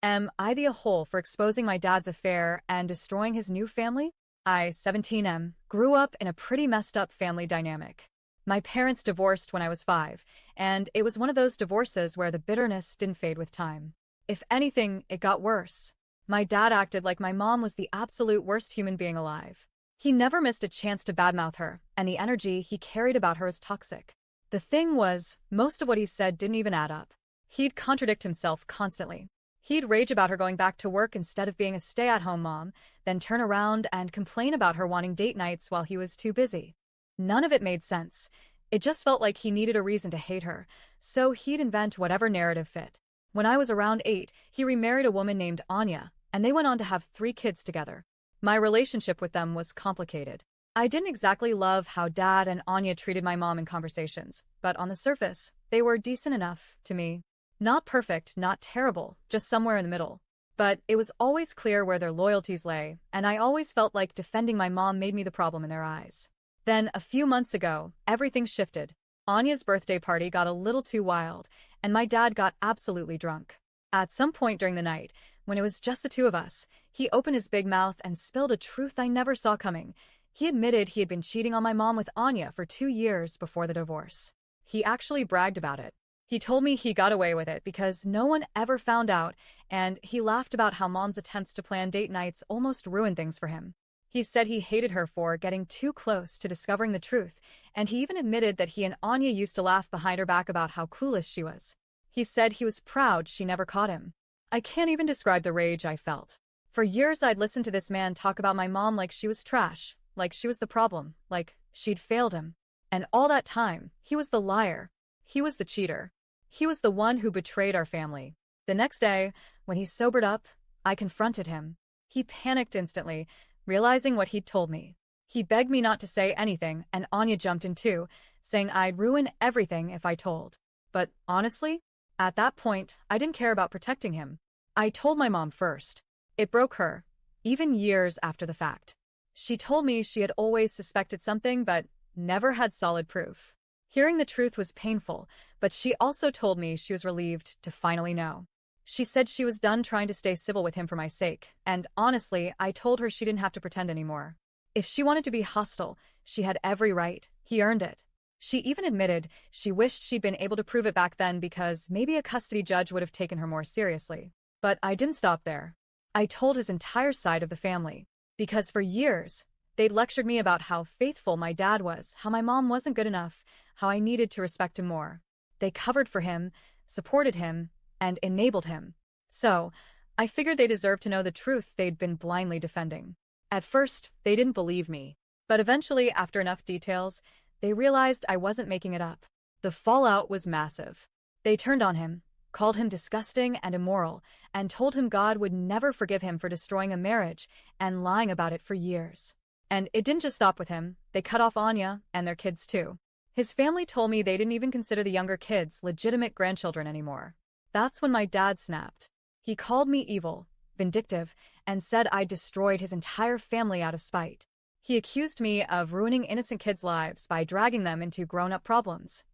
Am I the a-hole for exposing my dad's affair and destroying his new family? I, 17M, grew up in a pretty messed up family dynamic. My parents divorced when I was 5, and it was one of those divorces where the bitterness didn't fade with time. If anything, it got worse. My dad acted like my mom was the absolute worst human being alive. He never missed a chance to badmouth her, and the energy he carried about her was toxic. The thing was, most of what he said didn't even add up. He'd contradict himself constantly. He'd rage about her going back to work instead of being a stay-at-home mom, then turn around and complain about her wanting date nights while he was too busy. None of it made sense. It just felt like he needed a reason to hate her, so he'd invent whatever narrative fit. When I was around 8, he remarried a woman named Anya, and they went on to have 3 kids together. My relationship with them was complicated. I didn't exactly love how Dad and Anya treated my mom in conversations, but on the surface, they were decent enough to me. Not perfect, not terrible, just somewhere in the middle. But it was always clear where their loyalties lay, and I always felt like defending my mom made me the problem in their eyes. Then, a few months ago, everything shifted. Anya's birthday party got a little too wild, and my dad got absolutely drunk. At some point during the night, when it was just the two of us, he opened his big mouth and spilled a truth I never saw coming. He admitted he had been cheating on my mom with Anya for 2 years before the divorce. He actually bragged about it. He told me he got away with it because no one ever found out, and he laughed about how mom's attempts to plan date nights almost ruined things for him. He said he hated her for getting too close to discovering the truth, and he even admitted that he and Anya used to laugh behind her back about how clueless she was. He said he was proud she never caught him. I can't even describe the rage I felt. For years I'd listened to this man talk about my mom like she was trash, like she was the problem, like she'd failed him. And all that time, he was the liar. He was the cheater. He was the one who betrayed our family. The next day, when he sobered up, I confronted him. He panicked instantly, realizing what he'd told me. He begged me not to say anything, and Anya jumped in too, saying I'd ruin everything if I told. But honestly, at that point, I didn't care about protecting him. I told my mom first. It broke her, even years after the fact. She told me she had always suspected something but never had solid proof. Hearing the truth was painful, but she also told me she was relieved to finally know. She said she was done trying to stay civil with him for my sake, and honestly, I told her she didn't have to pretend anymore. If she wanted to be hostile, she had every right. He earned it. She even admitted she wished she'd been able to prove it back then because maybe a custody judge would have taken her more seriously. But I didn't stop there. I told his entire side of the family. Because for years, they'd lectured me about how faithful my dad was, how my mom wasn't good enough, how I needed to respect him more. They covered for him, supported him, and enabled him. So, I figured they deserved to know the truth they'd been blindly defending. At first, they didn't believe me. But eventually, after enough details, they realized I wasn't making it up. The fallout was massive. They turned on him, called him disgusting and immoral, and told him God would never forgive him for destroying a marriage and lying about it for years. And it didn't just stop with him. They cut off Anya and their kids too. His family told me they didn't even consider the younger kids legitimate grandchildren anymore. That's when my dad snapped. He called me evil, vindictive, and said I destroyed his entire family out of spite. He accused me of ruining innocent kids' lives by dragging them into grown-up problems.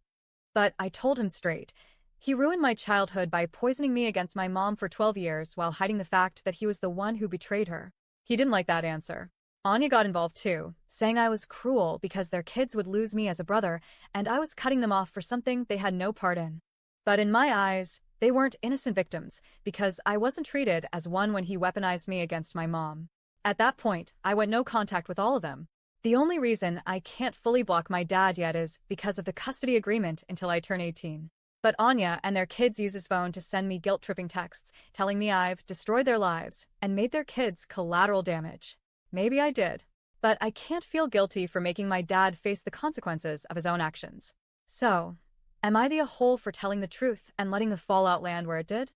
But I told him straight. He ruined my childhood by poisoning me against my mom for 12 years while hiding the fact that he was the one who betrayed her. He didn't like that answer. Anya got involved too, saying I was cruel because their kids would lose me as a brother and I was cutting them off for something they had no part in. But in my eyes, they weren't innocent victims because I wasn't treated as one when he weaponized me against my mom. At that point, I went no contact with all of them. The only reason I can't fully block my dad yet is because of the custody agreement until I turn 18. But Anya and their kids use his phone to send me guilt-tripping texts, telling me I've destroyed their lives and made their kids collateral damage. Maybe I did. But I can't feel guilty for making my dad face the consequences of his own actions. So, am I the a-hole for telling the truth and letting the fallout land where it did?